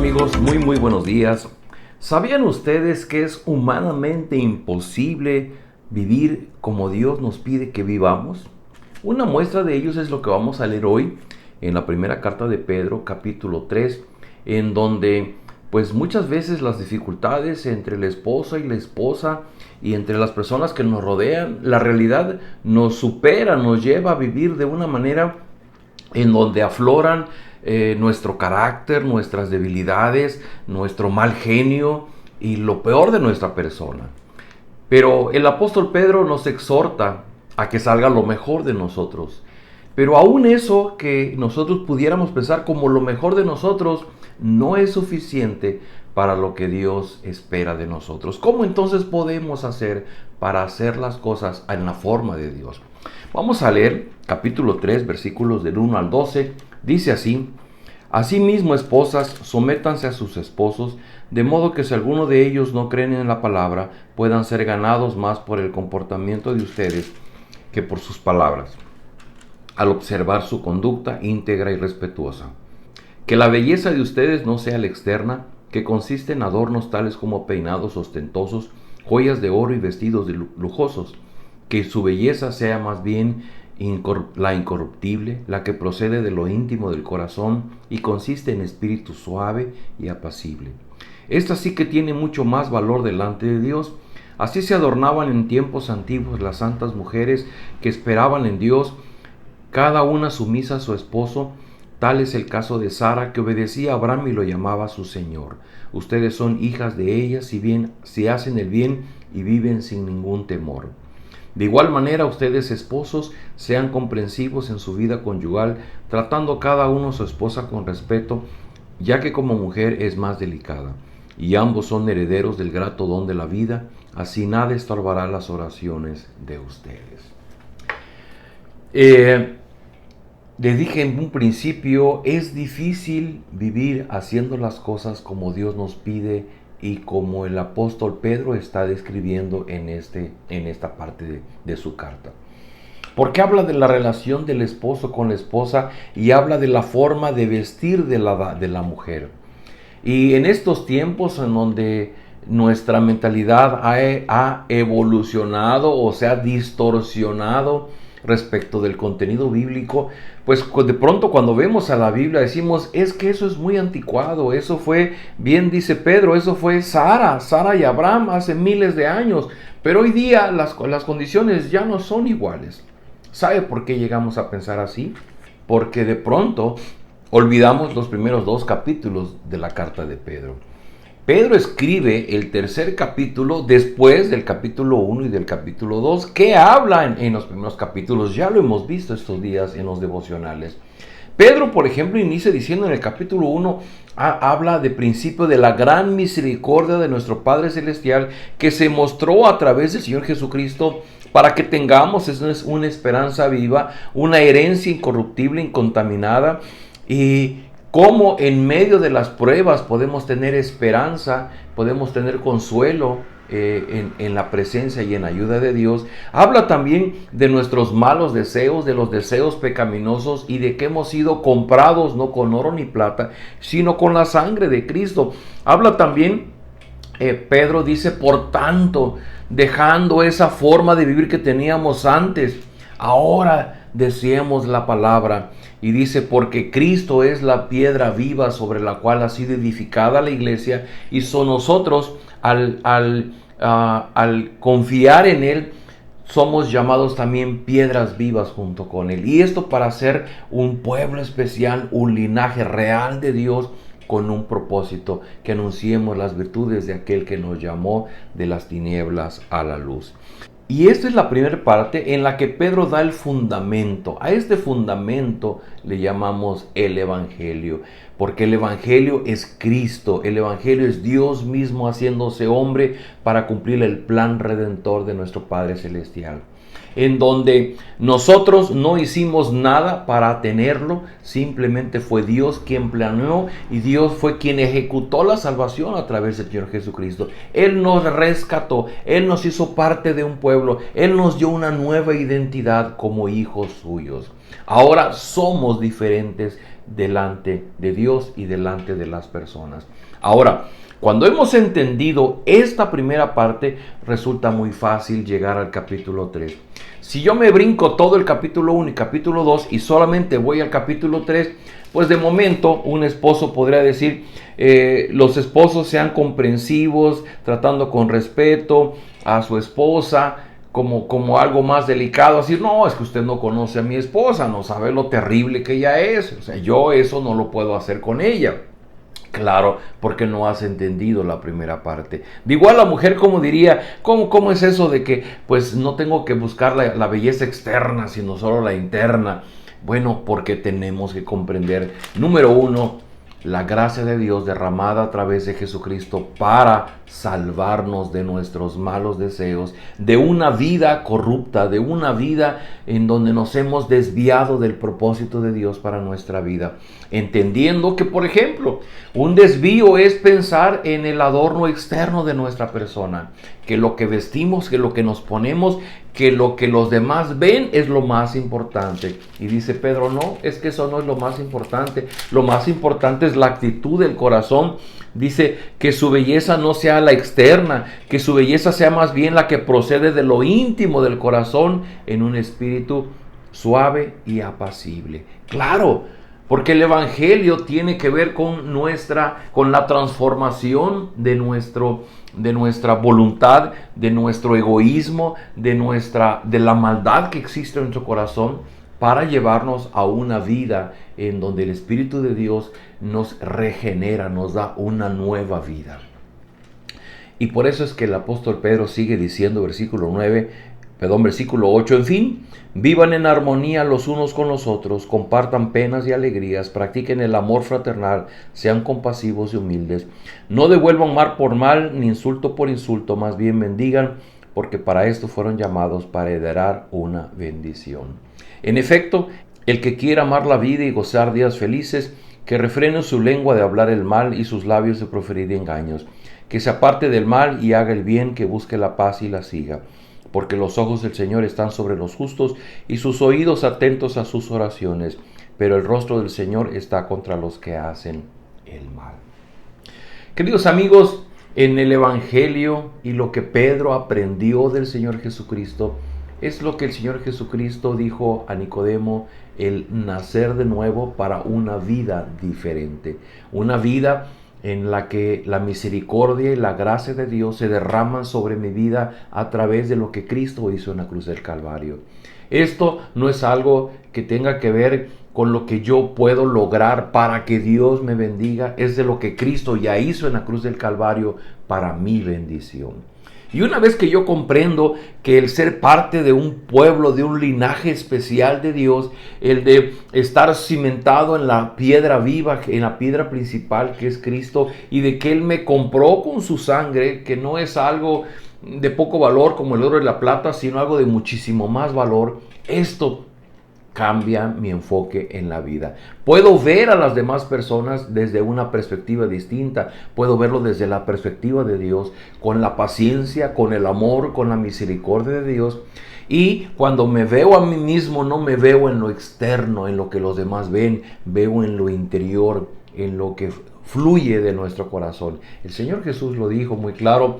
amigos? Muy buenos días. ¿Sabían ustedes que es humanamente imposible vivir como Dios nos pide que vivamos? Una muestra de ellos es lo que vamos a leer hoy en la primera carta de Pedro, capítulo 3, en donde pues muchas veces las dificultades entre la esposa y la esposa y entre las personas que nos rodean, la realidad nos supera, nos lleva a vivir de una manera en donde afloran nuestro carácter, nuestras debilidades, nuestro mal genio y lo peor de nuestra persona. Pero el apóstol Pedro nos exhorta a que salga lo mejor de nosotros. Pero aún eso que nosotros pudiéramos pensar como lo mejor de nosotros no es suficiente para lo que Dios espera de nosotros. ¿Cómo entonces podemos hacer para hacer las cosas en la forma de Dios? Vamos a leer capítulo 3, versículos del 1 al 12. Dice así: Asimismo, esposas, sométanse a sus esposos, de modo que si alguno de ellos no creen en la palabra, puedan ser ganados más por el comportamiento de ustedes que por sus palabras, al observar su conducta íntegra y respetuosa. Que la belleza de ustedes no sea la externa, que consiste en adornos tales como peinados ostentosos, joyas de oro y vestidos lujosos. Que su belleza sea más bien la incorruptible, la que procede de lo íntimo del corazón y consiste en espíritu suave y apacible. Esta sí que tiene mucho más valor delante de Dios. Así se adornaban en tiempos antiguos las santas mujeres que esperaban en Dios, cada una sumisa a su esposo. Tal es el caso de Sara, que obedecía a Abraham y lo llamaba su Señor. Ustedes son hijas de ella, si hacen el bien y viven sin ningún temor. De igual manera, ustedes, esposos, sean comprensivos en su vida conyugal, tratando cada uno a su esposa con respeto, ya que como mujer es más delicada, y ambos son herederos del grato don de la vida. Así nada estorbará las oraciones de ustedes. Les dije en un principio, es difícil vivir haciendo las cosas como Dios nos pide y como el apóstol Pedro está describiendo en esta parte de su carta. Porque habla de la relación del esposo con la esposa y habla de la forma de vestir de la mujer. Y en estos tiempos en donde nuestra mentalidad ha evolucionado o se ha distorsionado respecto del contenido bíblico, pues de pronto cuando vemos a la Biblia decimos, es que eso es muy anticuado, eso fue, bien dice Pedro, eso fue Sara y Abraham hace miles de años, pero hoy día las condiciones ya no son iguales. ¿Sabe por qué llegamos a pensar así? Porque de pronto olvidamos los primeros 2 capítulos de la carta de Pedro. Pedro escribe el tercer capítulo después del capítulo 1 y del capítulo 2, que habla en los primeros capítulos. Ya lo hemos visto estos días en los devocionales. Pedro, por ejemplo, inicia diciendo en el capítulo 1, habla de principio de la gran misericordia de nuestro Padre Celestial, que se mostró a través del Señor Jesucristo para que tengamos una esperanza viva, una herencia incorruptible, incontaminada, y cómo en medio de las pruebas podemos tener esperanza, podemos tener consuelo en la presencia y en ayuda de Dios. Habla también de nuestros malos deseos, de los deseos pecaminosos y de que hemos sido comprados no con oro ni plata, sino con la sangre de Cristo. Habla también, Pedro dice, por tanto, dejando esa forma de vivir que teníamos antes, ahora deseemos la palabra. Y dice, porque Cristo es la piedra viva sobre la cual ha sido edificada la iglesia, y son nosotros, al confiar en Él, somos llamados también piedras vivas junto con Él. Y esto para ser un pueblo especial, un linaje real de Dios, con un propósito, que anunciemos las virtudes de aquel que nos llamó de las tinieblas a la luz. Y esta es la primera parte en la que Pedro da el fundamento. A este fundamento le llamamos el Evangelio, porque el Evangelio es Cristo, el Evangelio es Dios mismo haciéndose hombre para cumplir el plan redentor de nuestro Padre Celestial. en donde nosotros no hicimos nada para tenerlo, simplemente fue Dios quien planeó y Dios fue quien ejecutó la salvación a través del Señor Jesucristo. Él nos rescató, Él nos hizo parte de un pueblo, Él nos dio una nueva identidad como hijos suyos. Ahora somos diferentes delante de Dios y delante de las personas. Ahora, cuando hemos entendido esta primera parte, resulta muy fácil llegar al capítulo 3. Si yo me brinco todo el capítulo 1 y capítulo 2 y solamente voy al capítulo 3, pues de momento un esposo podría decir, los esposos sean comprensivos, tratando con respeto a su esposa, como algo más delicado, así, no, es que usted no conoce a mi esposa, no sabe lo terrible que ella es, o sea, yo eso no lo puedo hacer con ella. Claro, porque no has entendido la primera parte. De igual la mujer, como diría, ¿cómo es eso de que pues no tengo que buscar la belleza externa, sino solo la interna? Bueno, porque tenemos que comprender, número uno, la gracia de Dios derramada a través de Jesucristo para salvarnos de nuestros malos deseos, de una vida corrupta, de una vida en donde nos hemos desviado del propósito de Dios para nuestra vida. Entendiendo que, por ejemplo, un desvío es pensar en el adorno externo de nuestra persona, que lo que vestimos, que lo que nos ponemos, que lo que los demás ven es lo más importante. Y dice Pedro, no, es que eso no es lo más importante. Lo más importante es la actitud del corazón. Dice que su belleza no sea la externa, que su belleza sea más bien la que procede de lo íntimo del corazón en un espíritu suave y apacible. Claro, porque el evangelio tiene que ver con la transformación de nuestra voluntad, de nuestro egoísmo, de la maldad que existe en nuestro corazón, para llevarnos a una vida en donde el Espíritu de Dios nos regenera, nos da una nueva vida. Y por eso es que el apóstol Pedro sigue diciendo, versículo 8, en fin, vivan en armonía los unos con los otros, compartan penas y alegrías, practiquen el amor fraternal, sean compasivos y humildes, no devuelvan mal por mal ni insulto por insulto, más bien bendigan, porque para esto fueron llamados, para heredar una bendición. En efecto, el que quiera amar la vida y gozar días felices, que refrene su lengua de hablar el mal y sus labios de proferir engaños, que se aparte del mal y haga el bien, que busque la paz y la siga. Porque los ojos del Señor están sobre los justos y sus oídos atentos a sus oraciones, pero el rostro del Señor está contra los que hacen el mal. Queridos amigos, en el Evangelio y lo que Pedro aprendió del Señor Jesucristo, es lo que el Señor Jesucristo dijo a Nicodemo, el nacer de nuevo para una vida diferente, una vida en la que la misericordia y la gracia de Dios se derraman sobre mi vida a través de lo que Cristo hizo en la cruz del Calvario. Esto no es algo que tenga que ver con lo que yo puedo lograr para que Dios me bendiga, es de lo que Cristo ya hizo en la cruz del Calvario para mi bendición. Y una vez que yo comprendo que el ser parte de un pueblo, de un linaje especial de Dios, el de estar cimentado en la piedra viva, en la piedra principal que es Cristo, y de que Él me compró con su sangre, que no es algo de poco valor como el oro y la plata, sino algo de muchísimo más valor, esto cambia mi enfoque en la vida. Puedo ver a las demás personas desde una perspectiva distinta. Puedo verlo desde la perspectiva de Dios, con la paciencia, con el amor, con la misericordia de Dios. Y cuando me veo a mí mismo, no me veo en lo externo, en lo que los demás ven, veo en lo interior, en lo que fluye de nuestro corazón. El Señor Jesús lo dijo muy claro.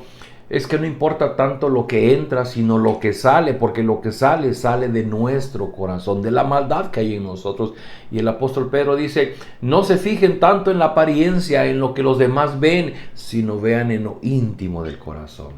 Es que no importa tanto lo que entra, sino lo que sale, porque lo que sale de nuestro corazón, de la maldad que hay en nosotros. Y el apóstol Pedro dice, no se fijen tanto en la apariencia, en lo que los demás ven, sino vean en lo íntimo del corazón.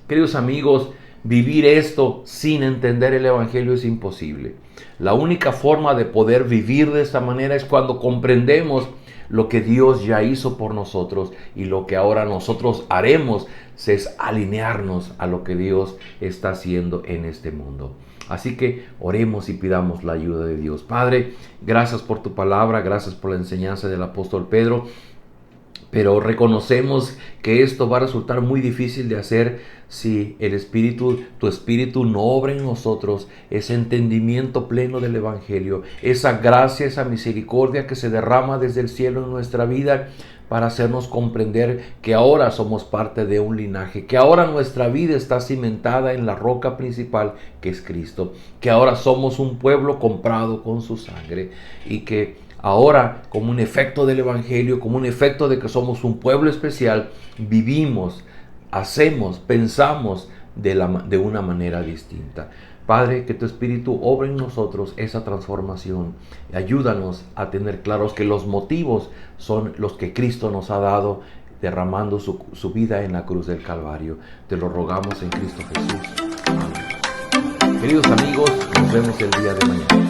Queridos amigos, vivir esto sin entender el Evangelio es imposible. La única forma de poder vivir de esta manera es cuando comprendemos lo que Dios ya hizo por nosotros, y lo que ahora nosotros haremos es alinearnos a lo que Dios está haciendo en este mundo. Así que oremos y pidamos la ayuda de Dios. Padre, gracias por tu palabra, gracias por la enseñanza del apóstol Pedro. Pero reconocemos que esto va a resultar muy difícil de hacer si tu Espíritu no obra en nosotros ese entendimiento pleno del Evangelio, esa gracia, esa misericordia que se derrama desde el cielo en nuestra vida para hacernos comprender que ahora somos parte de un linaje, que ahora nuestra vida está cimentada en la roca principal que es Cristo, que ahora somos un pueblo comprado con su sangre y que ahora, como un efecto del Evangelio, como un efecto de que somos un pueblo especial, vivimos, hacemos, pensamos de una manera distinta. Padre, que tu Espíritu obre en nosotros esa transformación. Ayúdanos a tener claros que los motivos son los que Cristo nos ha dado, derramando su vida en la cruz del Calvario. Te lo rogamos en Cristo Jesús. Amén. Queridos amigos, nos vemos el día de mañana.